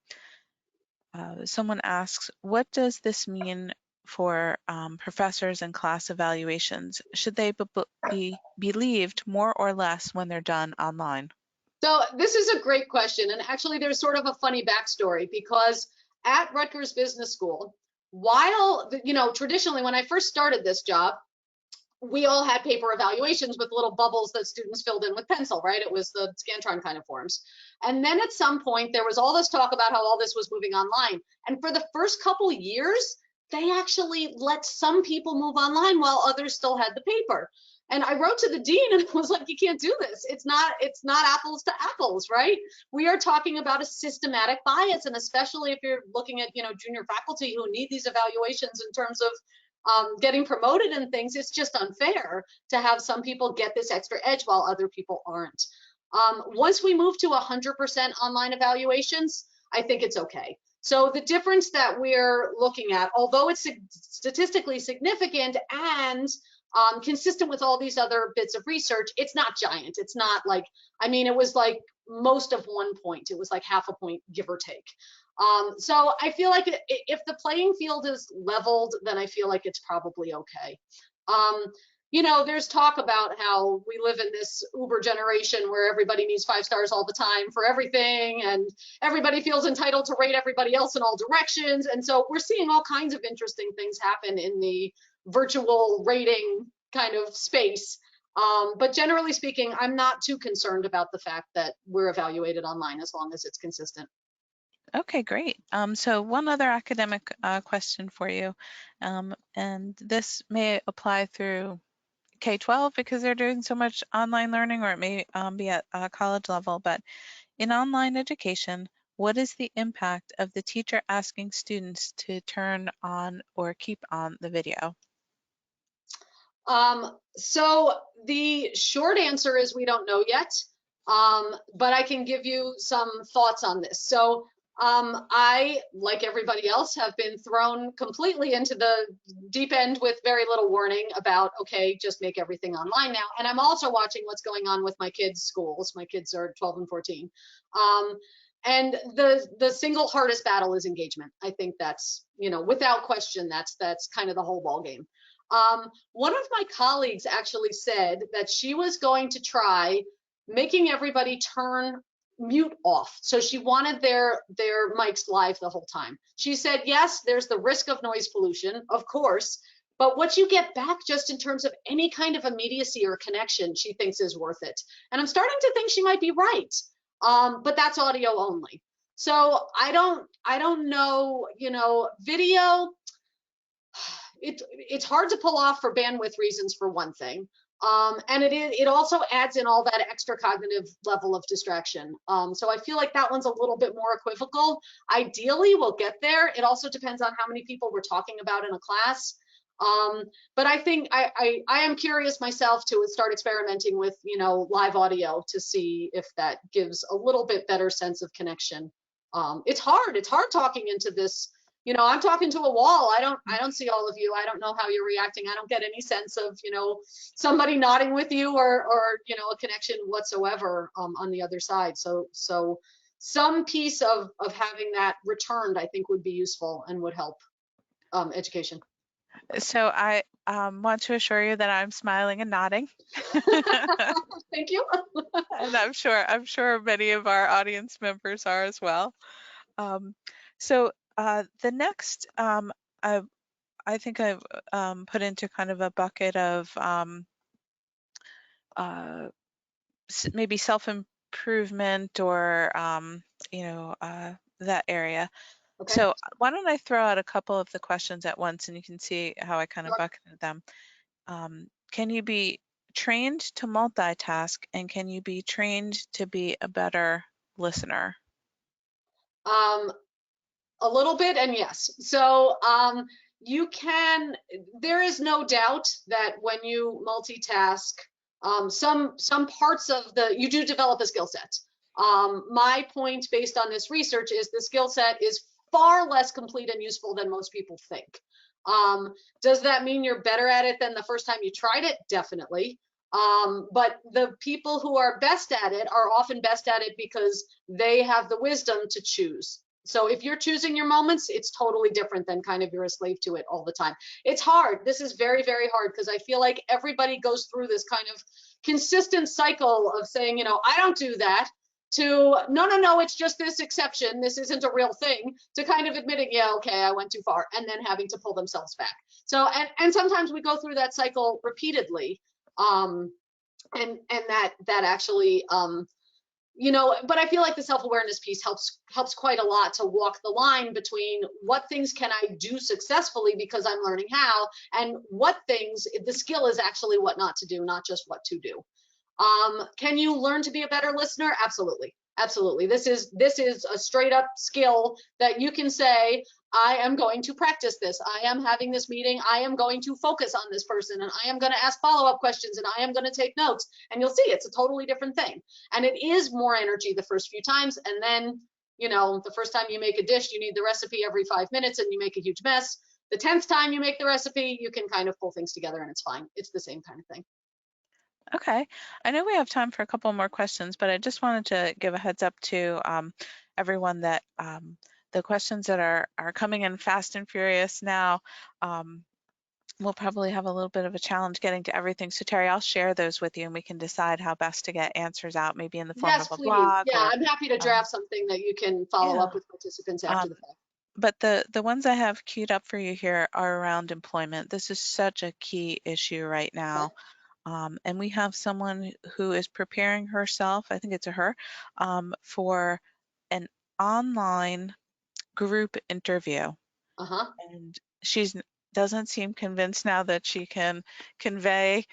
[SPEAKER 1] Someone asks, what does this mean for professors and class evaluations? Should they be believed more or less when they're done online?
[SPEAKER 2] So this is a great question. And actually, there's sort of a funny backstory because at Rutgers Business School, while, traditionally when I first started this job, we all had paper evaluations with little bubbles that students filled in with pencil, right? It was the Scantron kind of forms. And then at some point, there was all this talk about how all this was moving online. And for the first couple years, they actually let some people move online while others still had the paper. And I wrote to the dean and was like, you can't do this. It's not apples to apples, right? We are talking about a systematic bias. And especially if you're looking at, junior faculty who need these evaluations in terms of getting promoted and things, it's just unfair to have some people get this extra edge while other people aren't. Once we move to 100% online evaluations, I think it's okay. So the difference that we're looking at, although it's statistically significant and consistent with all these other bits of research, it's not giant. It's not like, it was like most of 1 point. It was like half a point, give or take. So I feel like if the playing field is leveled, then I feel like it's probably okay. There's talk about how we live in this Uber generation where everybody needs 5 stars all the time for everything, and everybody feels entitled to rate everybody else in all directions. And so we're seeing all kinds of interesting things happen in the virtual rating kind of space. But generally speaking, I'm not too concerned about the fact that we're evaluated online as long as it's consistent.
[SPEAKER 1] Okay, great. So one other academic question for you, and this may apply through K-12 because they're doing so much online learning, or it may be at college level, but in online education, what is the impact of the teacher asking students to turn on or keep on the video?
[SPEAKER 2] So the short answer is we don't know yet, but I can give you some thoughts on this. So I, like everybody else, have been thrown completely into the deep end with very little warning about, okay, just make everything online now. And I'm also watching what's going on with my kids' schools. My kids are 12 and 14. And the single hardest battle is engagement. I think that's, without question, that's kind of the whole ball game. One of my colleagues actually said that she was going to try making everybody turn mute off. So she wanted their mics live the whole time. She said, yes, there's the risk of noise pollution, of course, but what you get back just in terms of any kind of immediacy or connection, she thinks is worth it. And I'm starting to think she might be right. But that's audio only. So I don't know, video, it's hard to pull off for bandwidth reasons, for one thing. And it also adds in all that extra cognitive level of distraction. So I feel like that one's a little bit more equivocal. Ideally, we'll get there. It also depends on how many people we're talking about in a class. But I think I am curious myself to start experimenting with, live audio to see if that gives a little bit better sense of connection. It's hard talking into this. I'm talking to a wall. I don't see all of you. I don't know how you're reacting. I don't get any sense of, somebody nodding with you or a connection whatsoever on the other side. So some piece of having that returned, I think, would be useful and would help education.
[SPEAKER 1] So I want to assure you that I'm smiling and nodding.
[SPEAKER 2] Thank you.
[SPEAKER 1] And I'm sure many of our audience members are as well. So the next, I think I've put into kind of a bucket of maybe self-improvement or, that area.
[SPEAKER 2] Okay.
[SPEAKER 1] So why don't I throw out a couple of the questions at once and you can see how I kind of bucketed them. Can you be trained to multitask, and can you be trained to be a better listener?
[SPEAKER 2] A little bit, and yes. So there is no doubt that when you multitask, some parts of you do develop a skill set. My point based on this research is the skill set is far less complete and useful than most people think. Does that mean you're better at it than the first time you tried it? Definitely. But the people who are best at it are often best at it because they have the wisdom to choose. So if you're choosing your moments, it's totally different than kind of you're a slave to it all the time. It's hard. This is very, very hard because I feel like everybody goes through this kind of consistent cycle of saying, you know, I don't do that, to no, it's just this exception, this isn't a real thing, to kind of admitting, yeah, okay, I went too far, and then having to pull themselves back. So and sometimes we go through that cycle repeatedly, and that actually, you know, but I feel like the self-awareness piece helps quite a lot to walk the line between what things can I do successfully because I'm learning how, and what things, the skill is actually what not to do, not just what to do. Can you learn to be a better listener? Absolutely. Absolutely. This is a straight up skill that you can say, I am going to practice this. I am having this meeting. I am going to focus on this person, and I am going to ask follow-up questions, and I am going to take notes. And you'll see it's a totally different thing. And it is more energy the first few times. And then, you know, the first time you make a dish, you need the recipe every 5 minutes and you make a huge mess. The 10th time you make the recipe, you can kind of pull things together and it's fine. It's the same kind of thing.
[SPEAKER 1] Okay, I know we have time for a couple more questions, but I just wanted to give a heads up to everyone that the questions that are coming in fast and furious now, we'll probably have a little bit of a challenge getting to everything. So Terri, I'll share those with you and we can decide how best to get answers out, maybe in the form
[SPEAKER 2] Yes,
[SPEAKER 1] of a
[SPEAKER 2] please.
[SPEAKER 1] blog
[SPEAKER 2] Yeah,
[SPEAKER 1] or
[SPEAKER 2] I'm happy to draft something that you can follow
[SPEAKER 1] yeah.
[SPEAKER 2] up with participants after
[SPEAKER 1] Um,
[SPEAKER 2] the fact.
[SPEAKER 1] but the ones I have queued up for you here are around employment. This is such a key issue right
[SPEAKER 2] Okay.
[SPEAKER 1] now. And we have someone who is preparing herself, I think it's a her, for an online group interview.
[SPEAKER 2] Uh-huh.
[SPEAKER 1] And she's doesn't seem convinced now that she can convey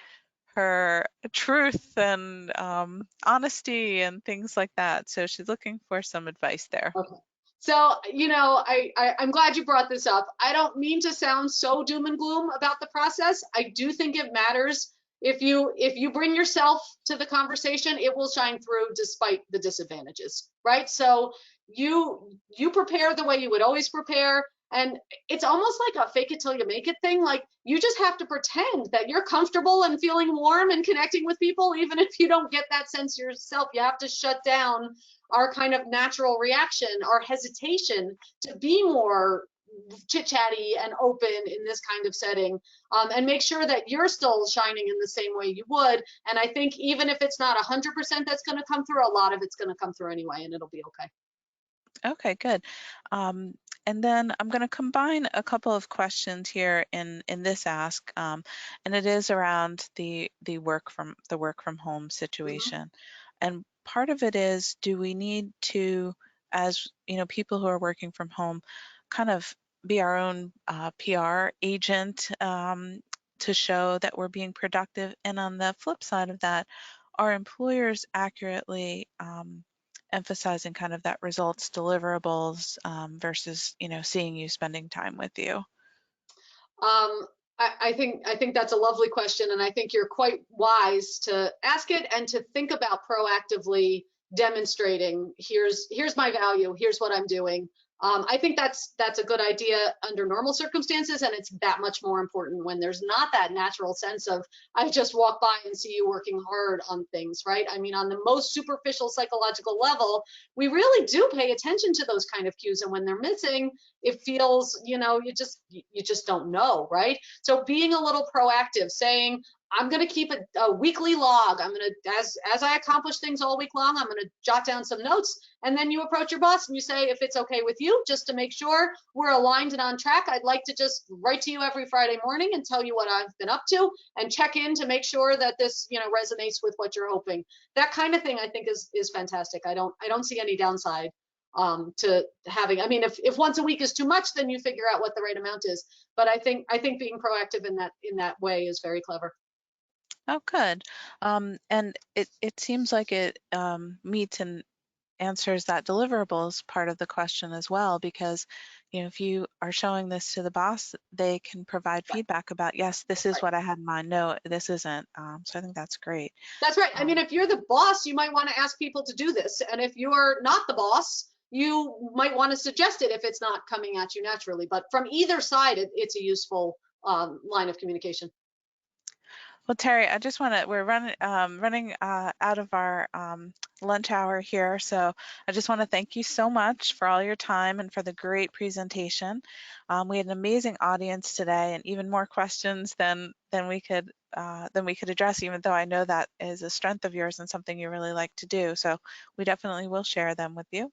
[SPEAKER 1] her truth and honesty and things like that. So she's looking for some advice there.
[SPEAKER 2] Okay. So, you know, I'm glad you brought this up. I don't mean to sound so doom and gloom about the process. I do think it matters. If you bring yourself to the conversation, it will shine through despite the disadvantages, right? So you prepare the way you would always prepare, and it's almost like a fake it till you make it thing. Like you just have to pretend that you're comfortable and feeling warm and connecting with people, even if you don't get that sense yourself. You have to shut down our kind of natural reaction, our hesitation to be more chit-chatty and open in this kind of setting, and make sure that you're still shining in the same way you would. And I think even if it's not 100% that's going to come through, a lot of it's going to come through anyway, and it'll be okay.
[SPEAKER 1] Okay, good. And then I'm going to combine a couple of questions here in this ask, and it is around the work from home
[SPEAKER 2] Mhm.
[SPEAKER 1] situation. And part of it is, do we need to, as you know, people who are working from home, kind of be our own PR agent to show that we're being productive? And on the flip side of that, are employers accurately emphasizing kind of that results deliverables versus, you know, seeing you spending time with you?
[SPEAKER 2] Um, I think that's a lovely question, and I think you're quite wise to ask it and to think about proactively demonstrating, here's my value, here's what I'm doing. I think that's a good idea under normal circumstances, and it's that much more important when there's not that natural sense of I just walk by and see you working hard on things, right? I mean, on the most superficial psychological level, we really do pay attention to those kind of cues, and when they're missing, it feels, you know, you just don't know, right? So being a little proactive, saying, I'm going to keep a weekly log. I'm going to, as I accomplish things all week long, I'm going to jot down some notes. And then you approach your boss and you say, if it's okay with you, just to make sure we're aligned and on track, I'd like to just write to you every Friday morning and tell you what I've been up to and check in to make sure that this, you know, resonates with what you're hoping. That kind of thing I think is fantastic. I don't see any downside to having. I mean, if once a week is too much, then you figure out what the right amount is. But I think being proactive in that way is very clever.
[SPEAKER 1] Oh, good. And it seems like it meets answers that deliverables part of the question as well, because if you are showing this to the boss, they can provide
[SPEAKER 2] Right,
[SPEAKER 1] feedback about, yes, this is
[SPEAKER 2] right.
[SPEAKER 1] what I had in mind. No, this isn't. So I think that's great.
[SPEAKER 2] That's right. I mean,
[SPEAKER 1] Um,
[SPEAKER 2] if you're the boss, you might want to ask people to do this. And if you're not the boss, you might want to suggest it if it's not coming at you naturally. But from either side, it's a useful line of communication.
[SPEAKER 1] Well, Terri, I just want to, we're running out of our lunch hour here. So I just want to thank you so much for all your time and for the great presentation. We had an amazing audience today and even more questions than we could address, even though I know that is a strength of yours and something you really like to do. So we definitely will share them with you.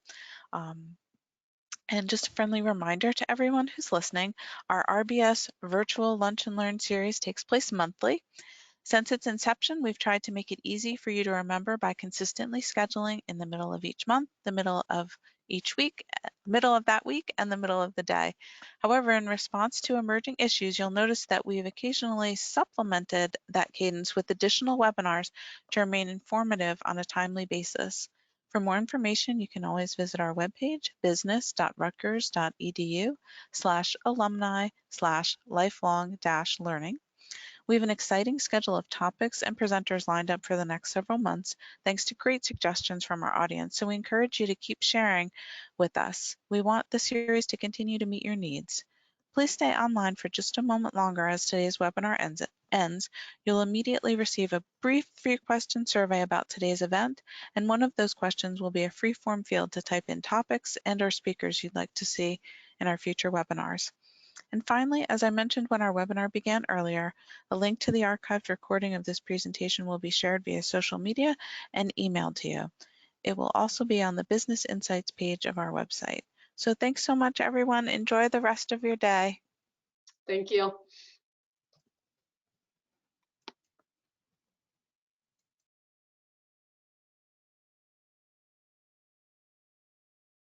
[SPEAKER 1] And just a friendly reminder to everyone who's listening, our RBS virtual lunch and learn series takes place monthly. Since its inception, we've tried to make it easy for you to remember by consistently scheduling in the middle of each month, the middle of each week, middle of that week, and the middle of the day. However, in response to emerging issues, you'll notice that we've occasionally supplemented that cadence with additional webinars to remain informative on a timely basis. For more information, you can always visit our webpage, business.rutgers.edu/alumni/lifelong-learning. We have an exciting schedule of topics and presenters lined up for the next several months, thanks to great suggestions from our audience, so we encourage you to keep sharing with us. We want the series to continue to meet your needs. Please stay online for just a moment longer as today's webinar ends. You'll immediately receive a brief 3-question survey about today's event, and one of those questions will be a free-form field to type in topics and/or speakers you'd like to see in our future webinars. And finally, as I mentioned when our webinar began earlier, a link to the archived recording of this presentation will be shared via social media and emailed to you. It will also be on the Business Insights page of our website. So thanks so much, everyone. Enjoy the rest of your day.
[SPEAKER 2] Thank you.